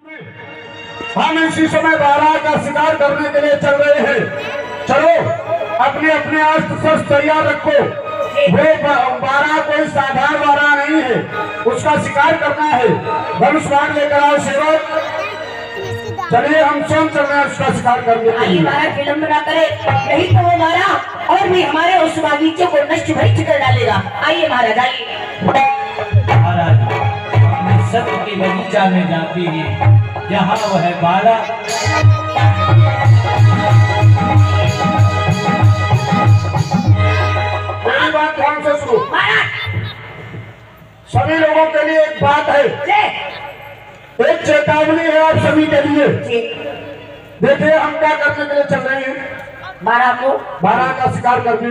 हम इसी समय बारह का शिकार करने के लिए चल रहे हैं। चलो अपने अपने अस्त्र शस्त्र तैयार रखो। वो बारह कोई साधारण बारह नहीं है, उसका शिकार करना है। धनुष बाण लेकर आओ सेवक। चलिए हम स्वयं चल रहे हैं उसका शिकार करने के लिए। महाराज विलम्ब ना करे, नहीं तो वो मारा और भी हमारे उस बागीचे को नष्ट भ्रष्ट कर डालेगा। आइए महाराज आइए। महाराज अपने सत्य के बगीचा में जाती है जहाँ वह बारह मेरी बात ध्यान से सुनो। सभी लोगों के लिए एक बात है, एक चेतावनी है आप सभी के लिए। देखिए हम क्या करने के लिए चल रहे हैं, बारह का शिकार करने।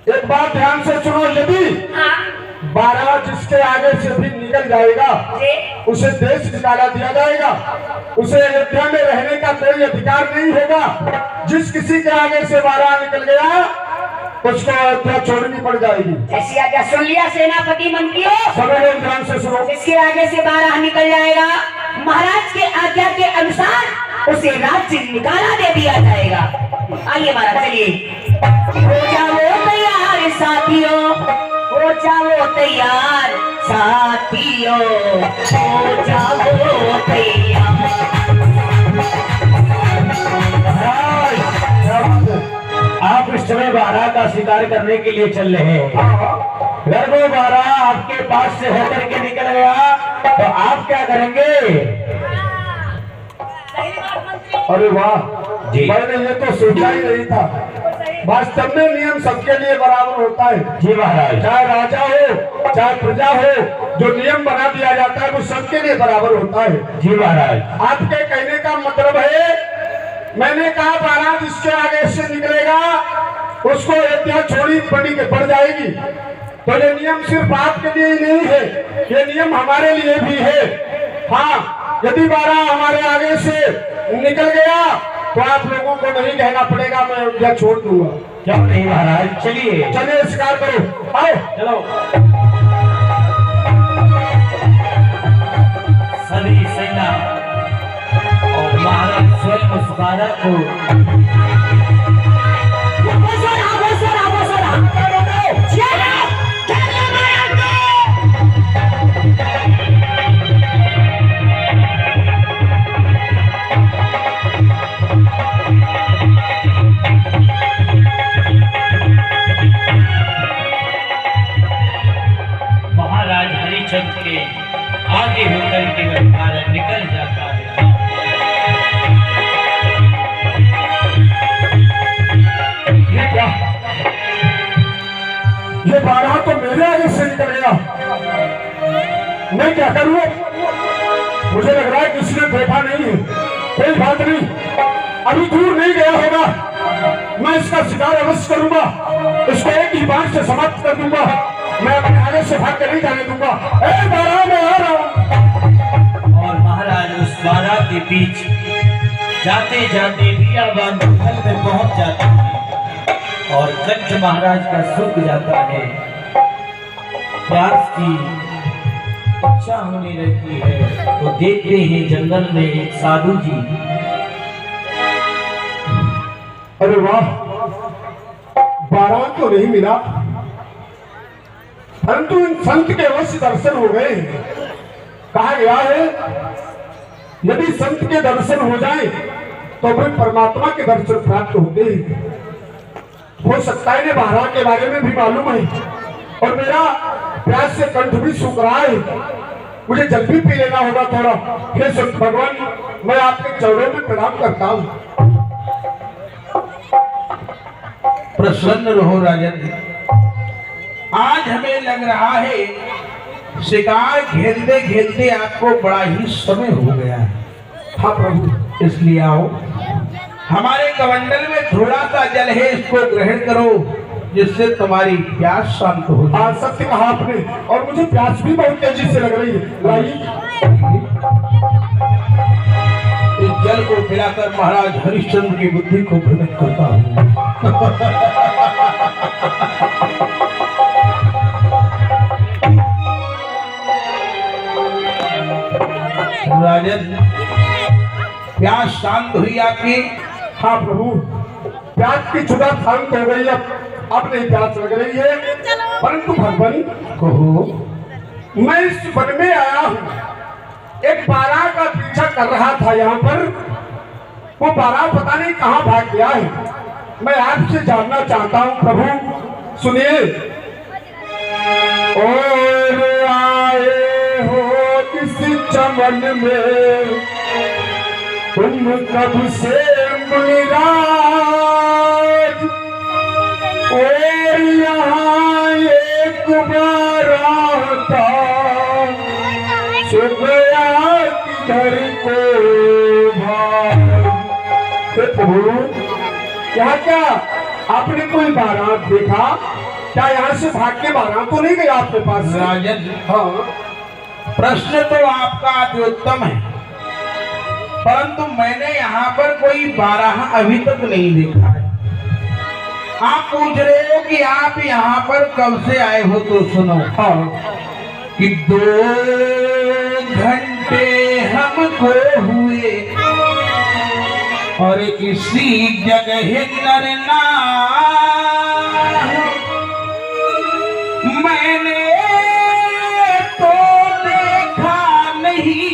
एक बात ध्यान से सुनो, यदि बारह जिसके आगे से भी निकल जाएगा उसे देश निकाला दिया जाएगा। उसे अयोध्या में रहने का कोई अधिकार नहीं होगा। जिस किसी के आगे से बारह निकल गया उसको अयोध्या छोड़नी पड़ जाएगी। ऐसी आज्ञा सुन लिया सेनापति मंत्रियों। सभी लोग ध्यान से सुनो। जिसके आगे से बारह निकल जाएगा महाराज के आज्ञा के अनुसार उसे राज्य निकाला दे दिया जाएगा। आइए महाराज चलिए। हो जाओ तैयार साथियों, हो जाओ तैयार साथियों, हो जाओ तैयार। आप इस समय बारह का शिकार करने के लिए चल रहे हैं। अगर वो बारह आपके पास से होकर के निकल गया तो आप क्या करेंगे? अरे वाह जी, मैंने ये तो सोचा ही नहीं था। वास्तव में नियम सबके लिए बराबर होता है। जी महाराज, चाहे राजा हो चाहे प्रजा हो, जो नियम बना दिया जाता है वो सबके लिए बराबर होता है। जी महाराज, आपके कहने का मतलब है, मैंने कहा बारात जिसके आगे से निकलेगा उसको अयोध्या छोड़ी पड़ जाएगी। तो ये नियम सिर्फ आपके लिए ही नहीं है, ये नियम हमारे लिए भी है। हाँ, यदि बारह हमारे आगे से निकल गया तो आप लोगों को नहीं कहना पड़ेगा मैं अयोध्या छोड़ दूंगा। क्यों नहीं महाराज, चलिए चलिए शिकार करो, आओ चलो। सभी सेना और महाराज स्वयं उस बारह को महाराज हरिचंद्र के आगे होकर के वह बारह निकल जाता है। ये बारह तो मेरे आगे से निकल गया, मैं क्या करूं? मुझे लग रहा है किसी ने देखा नहीं है। कोई बात नहीं, अभी दूर नहीं गया होगा, मैं इसका शिकार अवश्य करूंगा। इसको एक ही बार से समाप्त कर दूंगा। मैं अपने आगे से भाग कर नहीं जाने दूंगा। ए बारह, मैं आ रहा हूं। और महाराज उस बारह के बीच जाते जाते बियाबान जंगल में पहुंच जाते हैं और कंठ महाराज का सूख जाता है। प्यास की इच्छा होने लगती है तो देखते हैं जंगल में एक साधु जी। अरे वाह, बारह तो नहीं मिला, परंतु इन संत के अवश्य दर्शन हो गए। कहा गया है यदि संत के दर्शन हो जाए तो फिर परमात्मा के दर्शन प्राप्त होते हैं। हो सकता है इन्हें बारह के बारे में भी मालूम है और मेरा प्यास से कंठ भी सूख रहा है। मुझे जल भी पी लेना होगा थोड़ा। हे संत भगवान, मैं आपके चरणों में प्रणाम करता हूँ। प्रसन्न रहो राजन। आज हमें लग रहा है शिकार खेलते खेलते आपको बड़ा ही समय हो गया है। हाँ प्रभु, इसलिए आओ, हमारे कमंडल में थोड़ा सा जल है, इसको ग्रहण करो जिससे तुम्हारी प्यास शांत हो जाए। आज सत्य कहा आपने, और मुझे प्यास भी बहुत तेजी से लग रही है। लाइए इस जल को पिलाकर महाराज हरिश्चंद्र की बुद्धि को भ्रमित करता हूँ। राजन, प्यास शांत हुई आपकी? हाँ प्रभु, प्यास की छुटा शांत हो गई। अब नहीं प्यास लग रही है। परंतु भगवान कहो। मैं इस वन में आया हूँ, एक बारह का पीछा कर रहा था यहाँ पर। वो बारह पता नहीं कहाँ भाग गया है। मैं आपसे जानना चाहता हूँ प्रभु, सुनिए। और आए हो इस चमन में तुम कब से मुनिराज, और यहाँ एक बारह था सुबह किधर को भाग। प्रभु, यहाँ क्या आपने कोई बारात देखा क्या? यहाँ से भाग के बारात तो नहीं गई आपके पास से? राजन, हाँ, प्रश्न तो आपका अति उत्तम है, परंतु मैंने यहाँ पर कोई बारह अभी तक नहीं देखा है। आप पूछ रहे हो कि आप यहाँ पर कब से आए हो, तो सुनो। हाँ, कि 2 घंटे हमको हुए और किसी जगह नरना मैंने तो देखा नहीं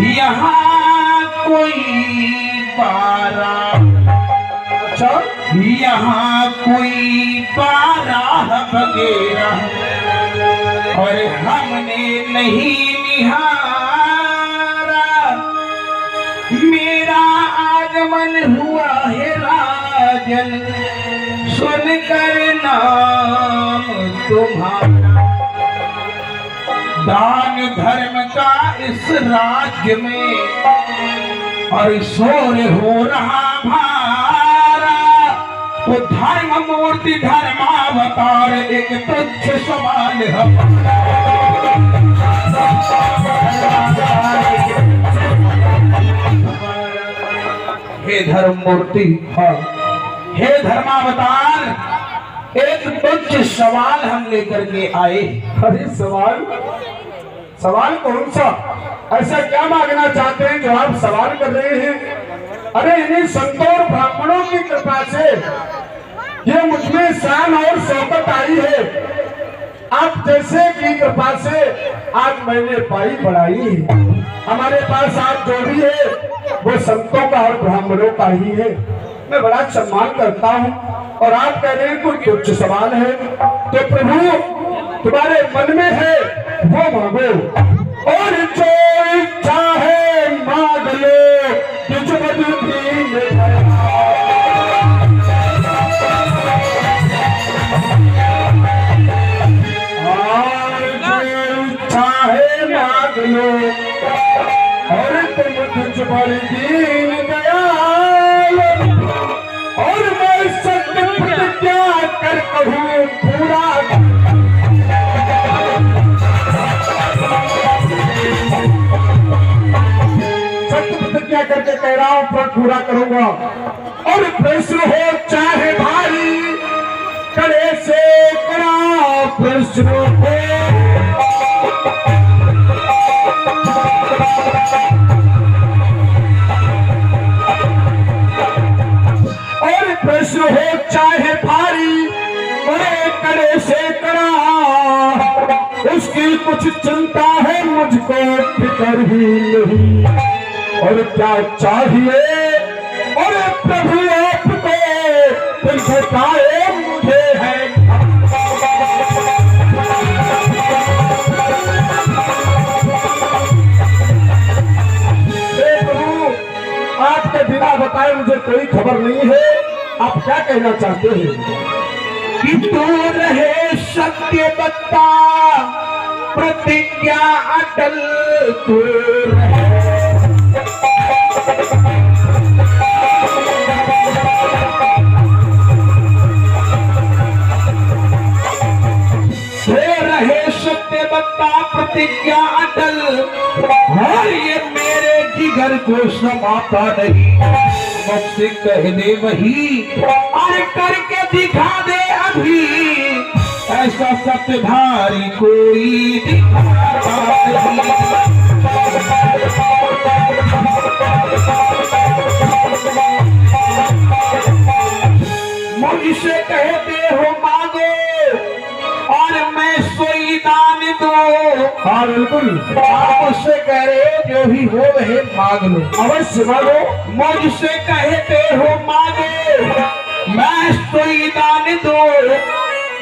यहाँ कोई बारह। अच्छा, यहाँ कोई बारह वगैरह और हमने नहीं निहारा। मेरा आगमन हुआ है राजन, सुनकर नाम तुम्हारा। दान धर्म का इस राज्य में और शोर हो रहा भारा, तो धर्म मूर्ति धर्मावतार एक तुच्छ सवाल हे धर्म मूर्ति, हाँ, हे धर्मावतार, एक तुच्छ सवाल हम लेकर के आए। अरे सवाल? सवाल कौन सा? ऐसा क्या मांगना चाहते हैं जो आप सवाल कर रहे हैं? अरे इन्हीं संतों और ब्राह्मणों की कृपा से ये मुझमें शान और शौकत आई है। आप जैसे की कृपा से आज मैंने पाई बढ़ाई है। हमारे पास आज जो भी है वो संतों का और ब्राह्मणों का ही है। मैं बड़ा सम्मान करता हूँ और आप कह रहे हैं कोई तुच्छ सवाल है, तो प्रभु तुम्हारे मन में है वो मांगो, और जो इच्छा है मांग लो, तुझ बदली में मांग लो, और तुम तुझ पर दीन दयाल, और मैं सत्य प्रतिज्ञा कर कहूँ पूरा। सत्य प्रतिज्ञा करके कह रहा हूँ पर पूरा करूंगा। और प्रश्न हो चाहे भारी, कड़े से कड़ा प्रश्न हो, और प्रश्न हो चाहे भारी, बड़े कड़े से कड़ा, उसकी कुछ चिंता है मुझको फिक्र ही नहीं। और क्या चाहिए और प्रभु आपको बताए मुझे है। प्रभु आपके बिना बताए मुझे कोई खबर नहीं है, आप क्या कहना चाहते हैं? कि तू रहे सत्य बता, प्रतिज्ञा अटल तू रहे। सत्य बता प्रतिज्ञा अटल, और ये मेरे जिगर को समाता नहीं। मुझसे कह दे वही और करके दिखा दे अभी, ऐसा सत्यधारी कोई दिखाता नहीं। मुझसे कहते हो मांगो और मैं सोई दान दो। हाँ बिल्कुल, आप मुझसे कह रहे हो जो भी हो वह मांग लो, अवश्य मांगो। मुझसे कहते हो मांगो मैं सोई दान दो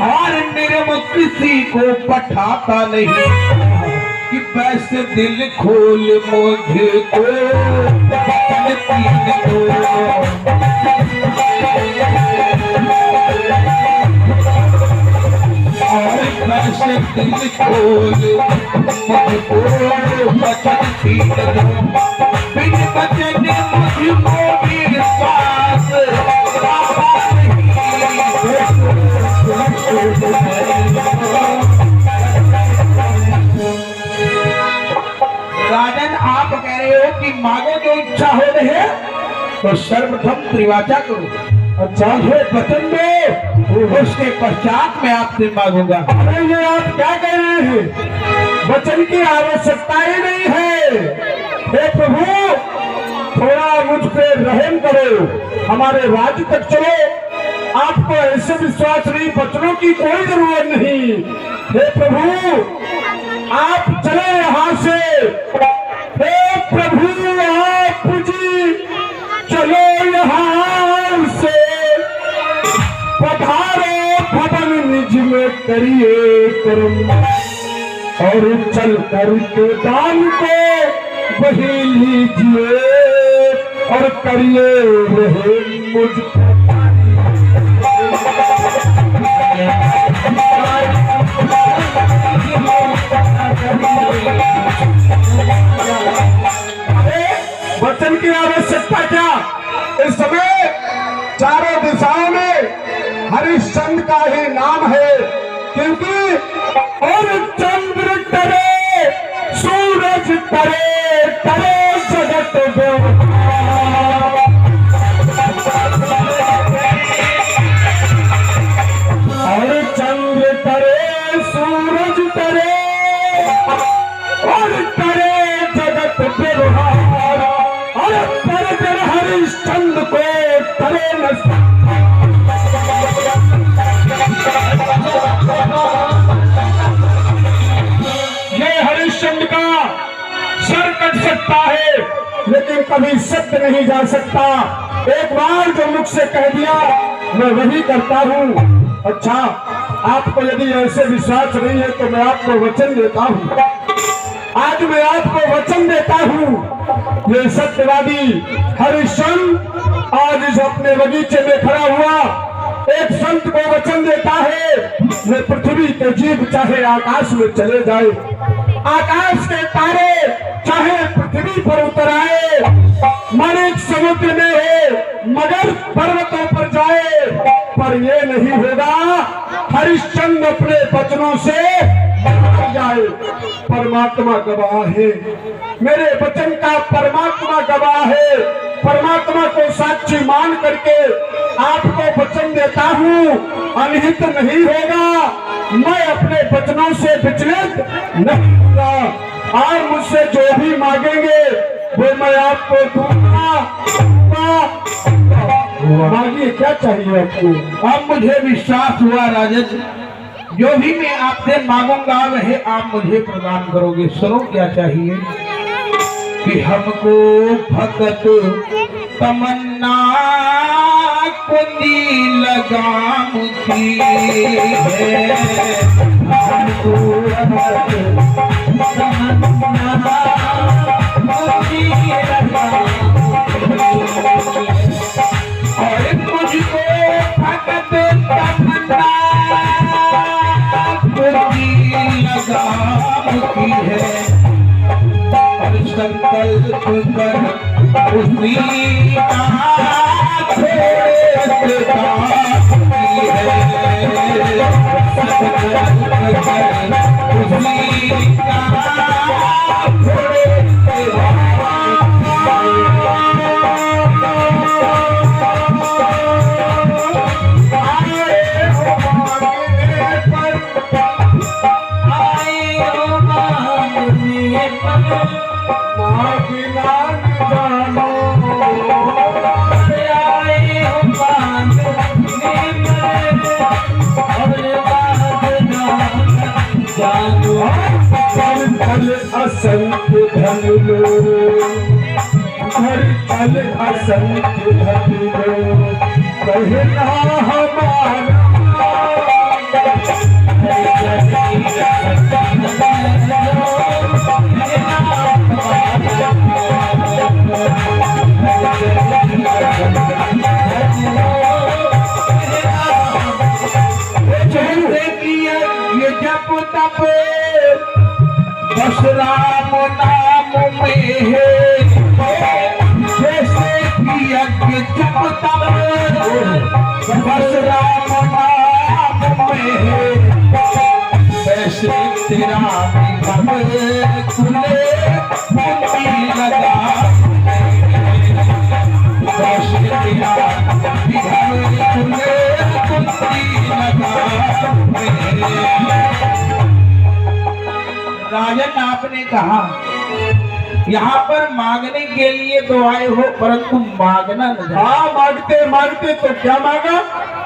और निर्मुख किसी को पठाता नहीं कि वैसे दिल खोल मुझको और वैसे दिल खोल मुझको वचन तीन दो। बिन वचन मुझको विश्वास राजन, आप कह रहे हो कि मांगो जो इच्छा हो रहे तो सर्वप्रथम त्रिवाचा करो। अच्छा, मुझे वचन दो, उसके पश्चात मैं आपसे मांगूंगा। अरे ये आप क्या कह रहे हैं? वचन की आवश्यकता ही नहीं है। हे प्रभु, थोड़ा मुझ पे रहम करो, हमारे राज्य तक चलो। आपको ऐसे विश्वास नहीं, वचनों की कोई जरूरत नहीं। हे प्रभु, आप चले यहाँ से। हे प्रभु, आप जी चलो यहाँ से। पधारो भवन निज में करिए कर्म और चल करके दान को वही लीजिए और करिए रहे मुझ वचन की आवश्यकता क्या? इस समय चारों दिशाओं में हरिश्चंद्र का ही नाम है, क्योंकि और चंद्र करे सूरज करे करे जगत और चंद्र करे सूरज करे और करे जगत व्यवहार और पर हरिश्चंद्र को करे न। ये हरिश्चंद्र का सर कट सकता है, लेकिन कभी सत्य नहीं जा सकता। एक बार जो मुख से कह दिया मैं वही करता हूँ। अच्छा, आपको यदि ऐसे विश्वास नहीं है तो मैं आपको वचन देता हूँ। आज मैं आपको वचन देता हूँ। ये सत्यवादी हरिश्चंद्र आज इस अपने बगीचे में खड़ा हुआ एक संत को वचन देता है, मैं पृथ्वी के जीव चाहे आकाश में चले जाए, आकाश के तारे चाहे पृथ्वी पर उतर आए, मणिक समुद्र में है मगर पर्वतों पर जाए, पर ये नहीं होगा हरिश्चंद्र अपने वचनों से जाए। परमात्मा गवाह है, मेरे वचन का परमात्मा गवाह है। परमात्मा को साक्षी मान करके आपको वचन देता हूँ, अनहित नहीं होगा। मैं अपने वचनों से विचलित नहीं होगा और मुझसे जो भी मांगेंगे वो मैं आपको दूंगा। मांगिए, क्या चाहिए आपको? अब मुझे विश्वास हुआ राजन, जो भी मैं आपसे मांगूंगा वह आप मुझे प्रदान करोगे। सुनो क्या चाहिए कि हमको भगत तमन्ना कुंजी लगाम की है, हमको भगत तमन्ना कुंजी लगाम और मुझको भगत तमन्ना लगाम की है और संकल्प कर उसी का छोड़े की है, संकल्प कर उसी का छोड़े जानो असंख्य धन लो, घर चल असंख्य धन लो, कहना हमारा ये जप तप बस राम नाम में है, जैसे कि यज्ञ जप तप बस राम नाम में है, वैसे तेरा विभव खुले कुंडी लगा, वैसे तेरा विभव खुले कुंडी लगा। राजन आपने कहा यहाँ पर मांगने के लिए तो आए हो, परंतु मांगना नहीं। हाँ, मांगते मांगते तो क्या मांगा,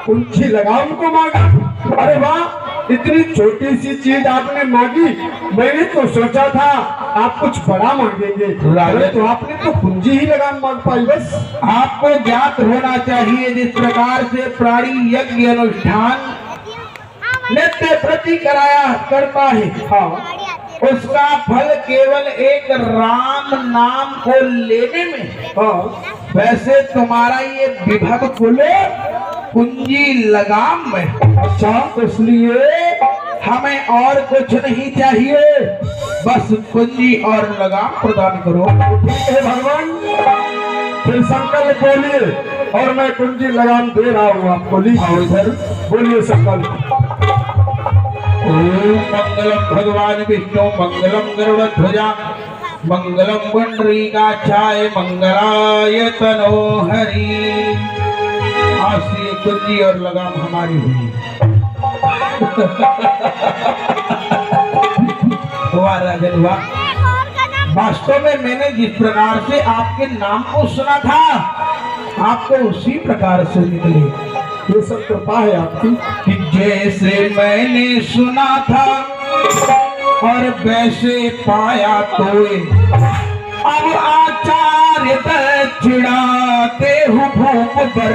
कुंची लगाम को मांगा। अरे वाह, इतनी छोटी सी चीज आपने मांगी। मैंने तो सोचा था आप कुछ बड़ा मांगेंगे, तो आपने तो कुंजी ही लगाम मांग पाई। बस आपको ज्ञात होना चाहिए, जिस प्रकार से प्राणी यज्ञ अनुष्ठान नित्य प्रति कराया करता है, हाँ, उसका फल केवल एक राम नाम को लेने में, हाँ, वैसे तुम्हारा ये विभव खुले कुंजी लगाम में। अच्छा, तो इसलिए हमें और कुछ नहीं चाहिए, बस कुंजी और लगाम प्रदान करो। ठीक है भगवान, फिर संकल्प बोलिए और मैं कुंजी लगाम दे रहा हूँ आपको। लीजिए इधर, बोलिए संकल्प। ओम मंगलम भगवान विष्णु मंगलम गरुड़ध्वजा मंगलम पुंडरीकाक्षाय मंगलाय तनोहरि। आज से कुंजी और लगाम हमारी हुई। वाह राजन वाह, वास्तव में मैंने जिस प्रकार से आपके नाम को सुना था, आपको उसी प्रकार से निकले। ये सब कृपा है आपकी कि जैसे मैंने सुना था और वैसे पाया तो अब आचार्य दक्षिणा देहु भूप पर।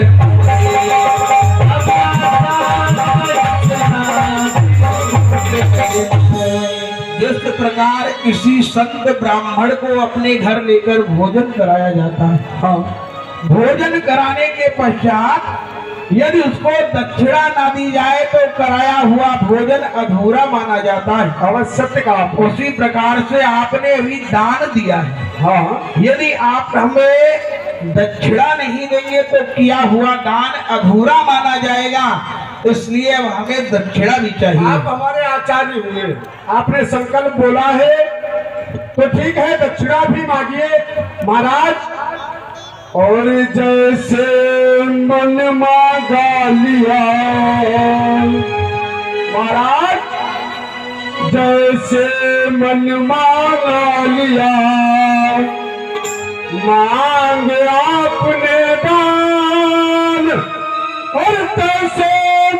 जिस प्रकार किसी संत ब्राह्मण को अपने घर लेकर भोजन कराया जाता है, हाँ, भोजन कराने के पश्चात यदि उसको दक्षिणा ना दी जाए तो कराया हुआ भोजन अधूरा माना जाता है। अवश्य का उसी प्रकार से आपने अभी दान दिया है, हाँ, यदि आप हमें दक्षिणा नहीं देंगे तो किया हुआ दान अधूरा माना जाएगा, इसलिए अब हमें दक्षिणा भी चाहिए। आप हमारे आचार्य हुए, आपने संकल्प बोला है तो ठीक है, दक्षिणा भी मांगिए महाराज। और जैसे मन मांगा लिया महाराज, जैसे मन मांगा लिया, मांग आपने दान, और तैसे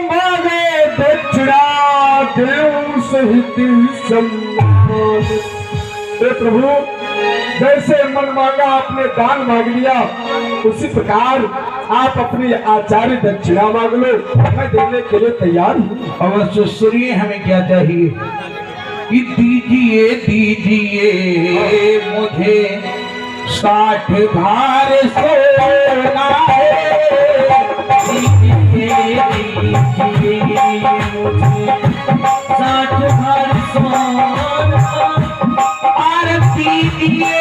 मांगे दक्षिणा देव सहित सम्मान। हे प्रभु, जैसे मन मांगा आपने दान मांग लिया, उसी प्रकार आप अपनी आचार्य दक्षिणा मांग लो, मैं देने के लिए तैयार हूँ। अवश्य सुनिए हमें क्या चाहिए कि दीजिए दीजिए मुझे 60 भार सोना है, दीजिए दीजिए मुझे 60 भार सोना और दीजिए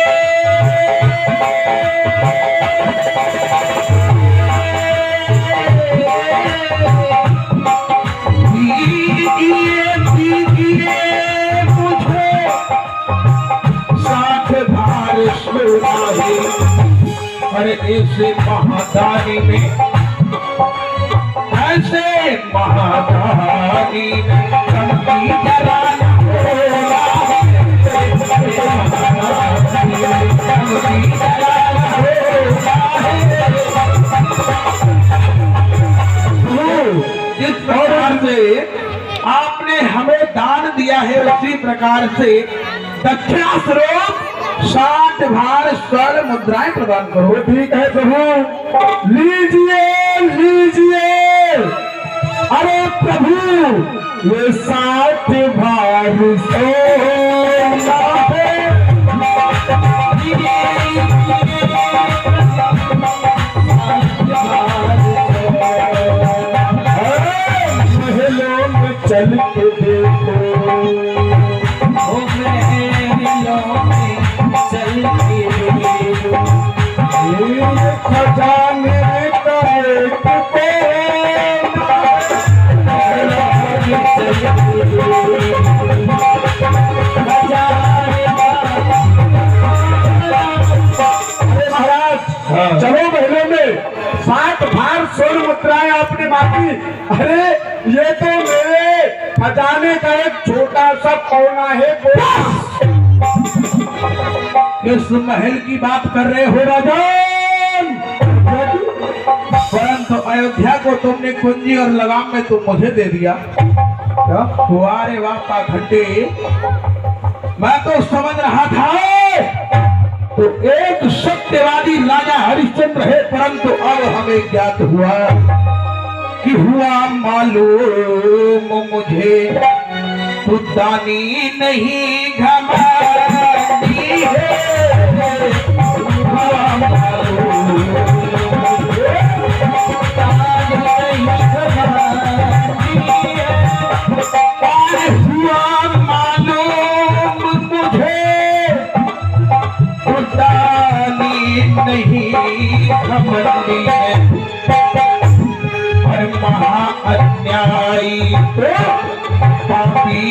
अरे ऐसे महादानी में, ऐसे महादानी में कंठी जलाना होगा, कंठी जलाना होगा। जिस प्रकार से आपने हमें दान दिया है, उसी प्रकार से दक्षिणा स्वरूप 60 भार स्वर्ण मुद्राएं प्रदान करो। ठीक है प्रभु, लीजिए लीजिए। अरे प्रभु, ये 60 भार सोना है। महलों में चल के देखो, ये खजाने का एक महाराज, चलो महलों में 60 भार स्वर्ण मुद्राएं आपने मांगी। अरे ये तो मेरे खजाने का एक छोटा सा कोना है। किस महल की बात कर रहे हो राजन? परंतु अयोध्या को तुमने कुंजी और लगाम में तुम मुझे दे दिया। क्या? वारे वाह पाखंडी, मैं तो समझ रहा था तो एक सत्यवादी राजा हरिश्चंद्र है, परंतु अब हमें ज्ञात हुआ कि हुआ मालूम मुझे तू दानी नहीं घमंडी है। हुआ मालूम नहीं घमंडी है और महा अन्यायी पापी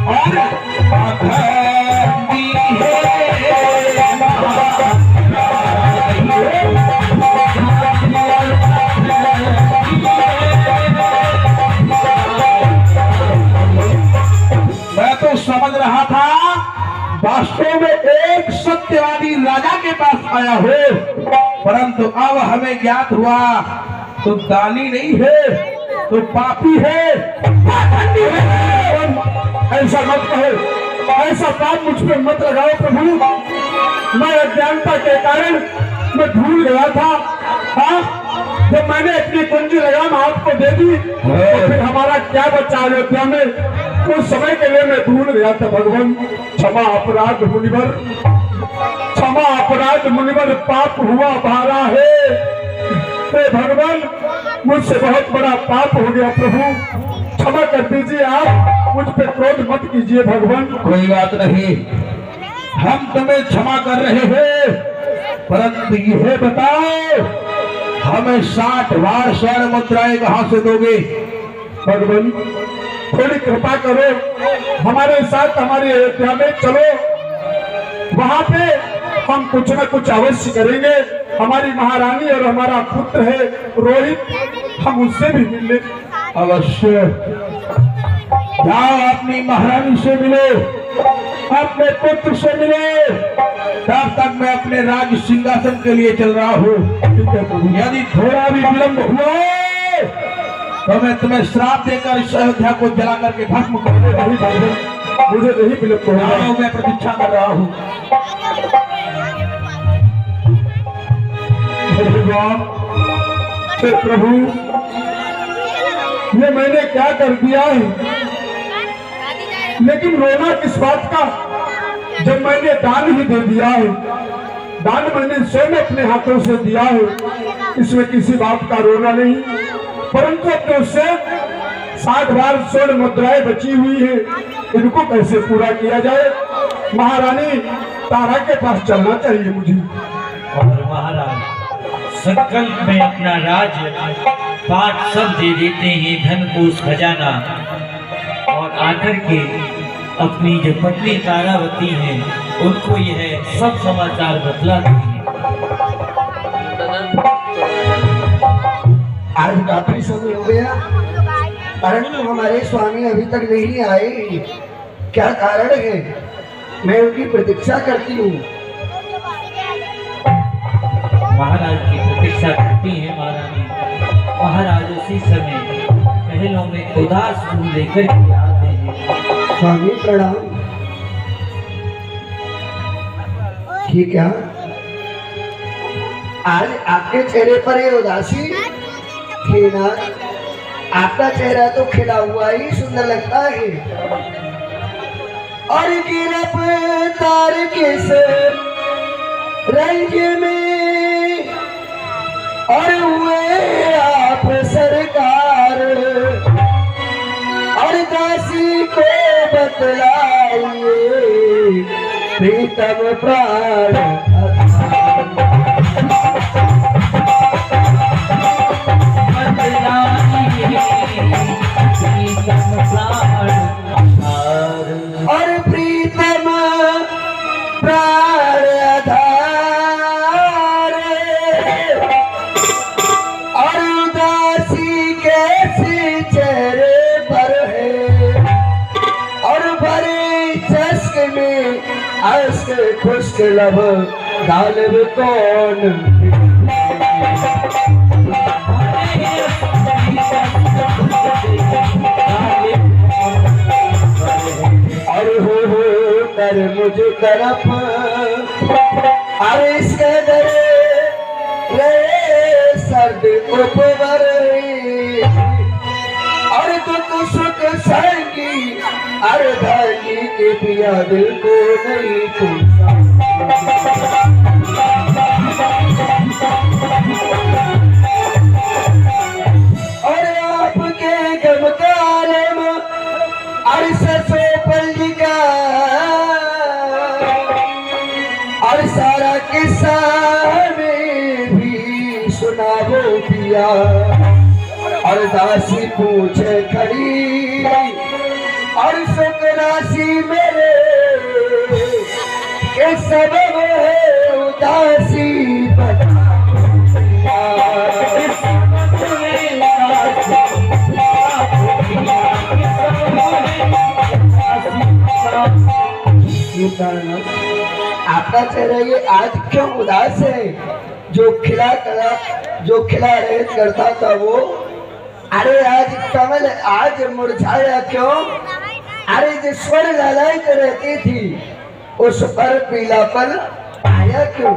और अधर्मी मैं तो समझ रहा था वास्तव में एक सत्यवादी राजा के पास आया हो, परंतु अब हमें ज्ञात हुआ तो दानी नहीं है तो पापी है, पाखंडी है। ऐसा मत कहो, ऐसा पाप मुझ पर मत लगाओ प्रभु। मैं अज्ञानता के कारण मैं भूल गया था। हाँ, जब मैंने अपनी कुंजी लगाम आपको दे दी तो फिर हमारा क्या बचा अयोध्या में, उस समय के लिए मैं भूल गया था। भगवान क्षमा अपराध मुनिवर, क्षमा अपराध मुनिवर, पाप हुआ भारा है। भगवान मुझसे बहुत बड़ा पाप हो गया, प्रभु क्षमा कर दीजिए। आप मुझ पे क्रोध मत कीजिए भगवान। कोई बात नहीं, हम तुम्हें क्षमा कर रहे हैं, परंतु यह बताओ हमें 60 भार स्वर्ण मुद्राएं कहाँ से दोगे? भगवान थोड़ी कृपा करो, हमारे साथ हमारी अयोध्या में चलो, वहां पे हम कुछ न कुछ अवश्य करेंगे। हमारी महारानी और हमारा पुत्र है रोहित, हम उससे भी मिल ले। अवश्य जाओ, अपनी महारानी से मिलो, अपने पुत्र से मिलो, तब तक मैं अपने राज सिंहासन के लिए चल रहा हूँ। यदि थोड़ा भी विलंब हुआ तो मैं तुम्हें श्राप देकर इस अयोध्या को जला करके भस्म कर दूंगा। मुझे नहीं विलंब होगा, मैं प्रतीक्षा कर रहा हूँ। प्रभु ये मैंने क्या कर दिया है, लेकिन रोना किस बात का, जब मैंने दान ही दे दिया है। दान मैंने स्वयं अपने हाथों से दिया है, इसमें किसी बात का रोना नहीं। परंतु अब तो उससे 60 बार स्वर्ण मुद्राएं बची हुई है, इनको कैसे पूरा किया जाए? महारानी तारा के पास चलना चाहिए मुझे। और महाराज संकल्प में अपना राज्य पाठ सब दे देते हैं, धन कोष खजाना, और आकर के अपनी जो पत्नी तारावती हैं उनको यह सब समाचार बतलाते हैं। आज काफी समय हो गया, परंतु हमारे स्वामी अभी तक नहीं आए, क्या कारण है? मैं उनकी प्रतीक्षा करती हूँ। महाराज की प्रतीक्षा करती है महारानी। महाराज उसी समय महलों में उदास मुंह लेकर के आते हैं। स्वामी प्रणाम। ठीक है। आज आपके चेहरे पर ये उदासी थी ना, आपका चेहरा तो खिला हुआ ही सुंदर लगता है। और गिरफ्तार किस रंग में और हुए आप सरकार, और दासी को बतलाइए प्रीतम प्राण। और प्रीतम प्राण आधार, और उदासी कैसे चेहरे पर है, और भरे चस्क में अश्क खुश्क लब गालिब कौन। और हो कर मुझे तरफ अरे इसके दरे रे सर्द उपवर, और दुख सुख संगी अरे धागी के पिया दिल को नहीं पूछा। और आपके गमकालम और ससो पल्लिका और सारा किस्सा में भी सुनावो पिया। और दासी पूछे खड़ी और सुख राशि मेरे के सबब है उदासी बता। आपका चेहरा ये आज क्यों उदास है? जो खिला रेत करता था वो, अरे आज कमल आज मुरझाया क्यों? अरे जो स्वर लहराती रहती थी उस पर पीलापन आया क्यों?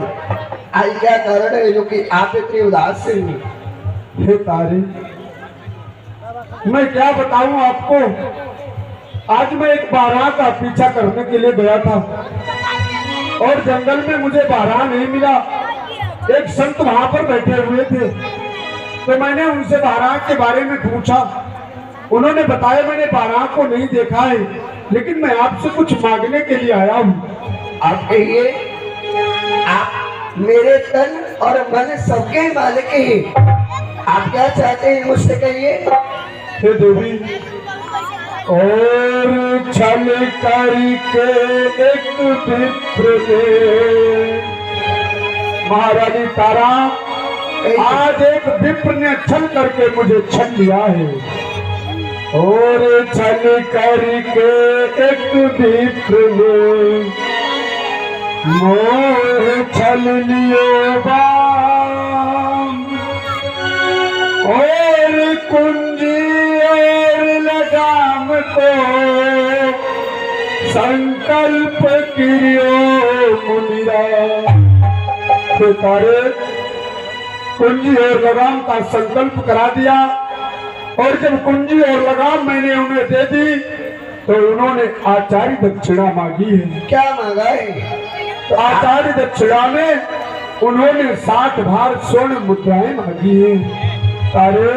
आज क्या कारण है जो कि आप इतनी उदास से? हे तारे, मैं क्या बताऊं आपको। आज मैं एक बारह का पीछा करने के लिए गया था और जंगल में मुझे बारह नहीं मिला। एक संत वहां पर बैठे हुए थे तो मैंने उनसे बारह के बारे में पूछा। उन्होंने बताया मैंने बारह को नहीं देखा है, लेकिन मैं आपसे कुछ मांगने के लिए आया हूँ। आप कहिए। आप मेरे तन और मन सबके मालिक हैं। आप क्या चाहते हैं मुझसे कहिए। हे देवी, और छल करके एक विप्र ने, महारानी तारा, आज एक विप्र ने छल करके मुझे छल लिया है। और छल करके एक विप्र ने मोह छल लियो बाम, और कुंजी और लगाम को संकल्प किरियो मुनिरा। तो तारे कुंजी और लगाम का संकल्प करा दिया, और जब कुंजी और लगाम मैंने उन्हें दे दी तो उन्होंने आचार्य दक्षिणा मांगी है। क्या मांगा है? तो आचार्य दक्षिणा में उन्होंने 60 भार स्वर्ण मुद्राएं मांगी है। तारे,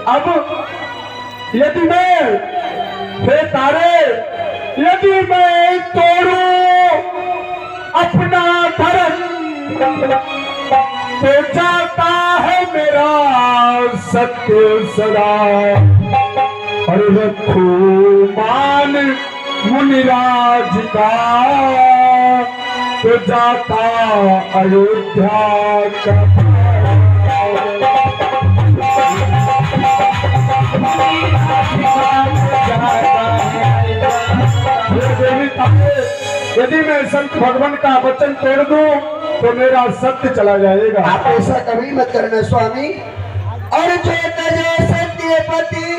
अब यदि मैं, हे तारे, यदि मैं तोड़ूं अपना धर्म तो जाता है मेरा सत्य सदा, और रखूं मान मुनिराज का तो जाता अयोध्या का। यदि मैं संत भगवान का वचन तोड़ दूं तो मेरा सत्य चला जाएगा। आप ऐसा कभी मत करना स्वामी। और जो तजे सत्यपति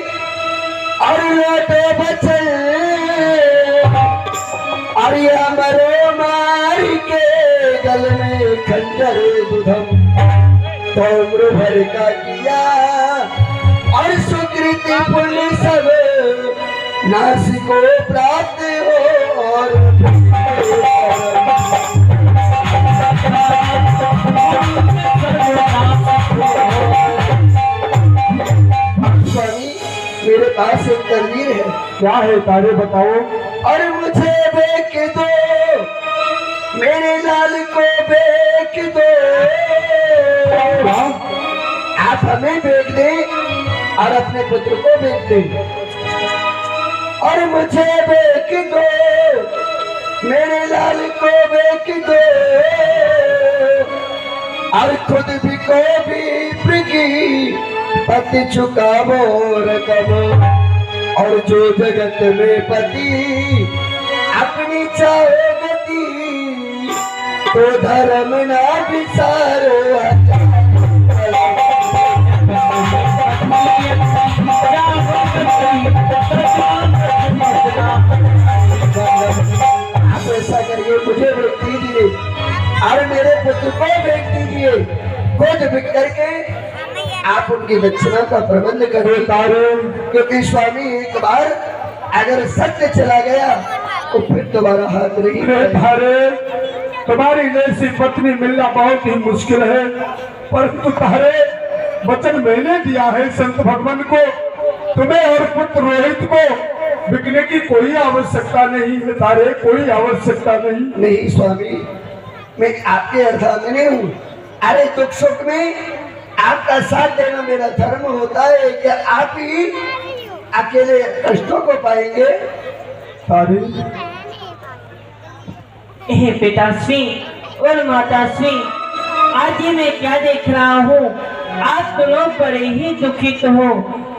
और लौटे बचन, और ये मरो मार के गल में खंजर दुधम तो उम्र भर का किया और सुकृति पुण्य सब नाश को प्राप्त हो और स्वामी मेरे पास एक तदबीर है। क्या है तारे बताओ। और मुझे बेच दो मेरे लाल को बेच दो। आप हमें बेच दें और अपने पुत्र को बेच दें। और मुझे बेच दो मेरे लाल को बेच दो और खुद भी को भी प्रगी पति चुकावो रकम। और जो जगत में पति अपनी चाहे गति तो धर्म ना विसारो। आप ऐसा करिए मुझे बेच दीजिए और मेरे पुत्र को बेच दीजिए। खुद बिक करके आप उनकी दक्षिणा का प्रबंध करें तारे। क्योंकि स्वामी एक बार अगर सत्य चला गया तो फिर दोबारा हाथ नहीं तारे। तुम्हारी जैसी पत्नी मिलना बहुत ही मुश्किल है, परंतु तारे वचन मैंने दिया है संत भगवान को, तुम्हें और पुत्र रोहित को बिकने की कोई आवश्यकता नहीं है तारे, कोई आवश्यकता नहीं। नहीं स्वामी मैं आपके अर्धांगिनी हूँ। अरे दुख सुख में आपका साथ देना मेरा धर्म होता है कि आप ही अकेले कष्टों को पाएंगे। तारे हे पिताश्री और माताश्री, आज ये मैं क्या देख रहा हूँ, आप दोनों बड़े ही दुखित हो।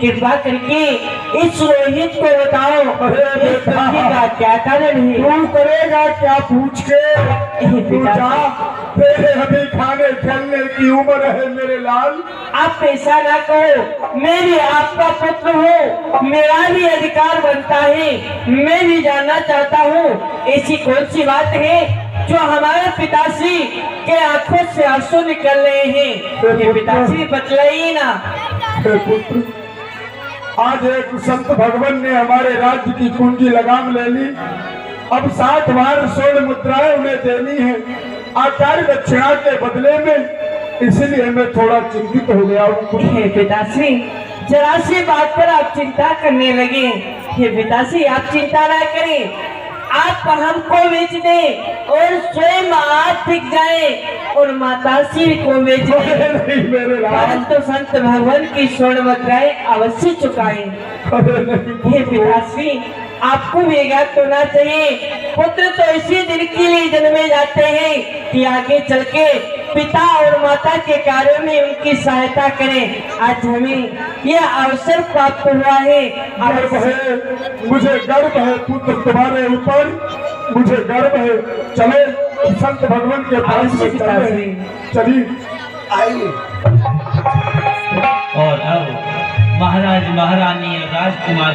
कृपा करके इस रोहित को बताओ इस दुखी का क्या कारण है। तू करेगा क्या पूछ के। तू जा, तेरे अभी खाने खेलने की उम्र है मेरे लाल। आप ऐसा ना कहो, मैं भी आपका पुत्र हूँ, मेरा भी अधिकार बनता है। मैं भी जानना चाहता हूँ ऐसी कौन सी बात है जो हमारे पिताश्री के आंखों से आंसू निकल रहे हैं। ये पिताश्री बतलाइए ना। पुत्र आज एक संत भगवान ने हमारे राज्य की कुंजी लगाम ले ली। अब 7 बार स्वर्ण मुद्राएं उन्हें देनी है आचार्य दक्षिणा के बदले में, इसलिए मैं थोड़ा चिंतित हो गया हूँ। हे पिताश्री जरा सी बात पर आप चिंता करने लगे। हे पिताश्री आप चिंता ना करें, आप हमको बेच दें और स्वयं आप बिक जाएं और माताश्री को बेच दें, परंतु संत भगवान की स्वर्ण मुद्राएं अवश्य चुकाएं। हे पिताश्री आपको भी ज्ञात होना चाहिए, पुत्र तो इसी दिन के लिए जन्मे जाते हैं कि आगे चल के पिता और माता के कार्यों में उनकी सहायता करें। आज हमें यह अवसर प्राप्त हुआ है। मुझे गर्व है पुत्र तुम्हारे ऊपर, मुझे गर्व है। चलो संत भगवान के पास चलिए। आइए। और अब महाराज महारानी और राजकुमार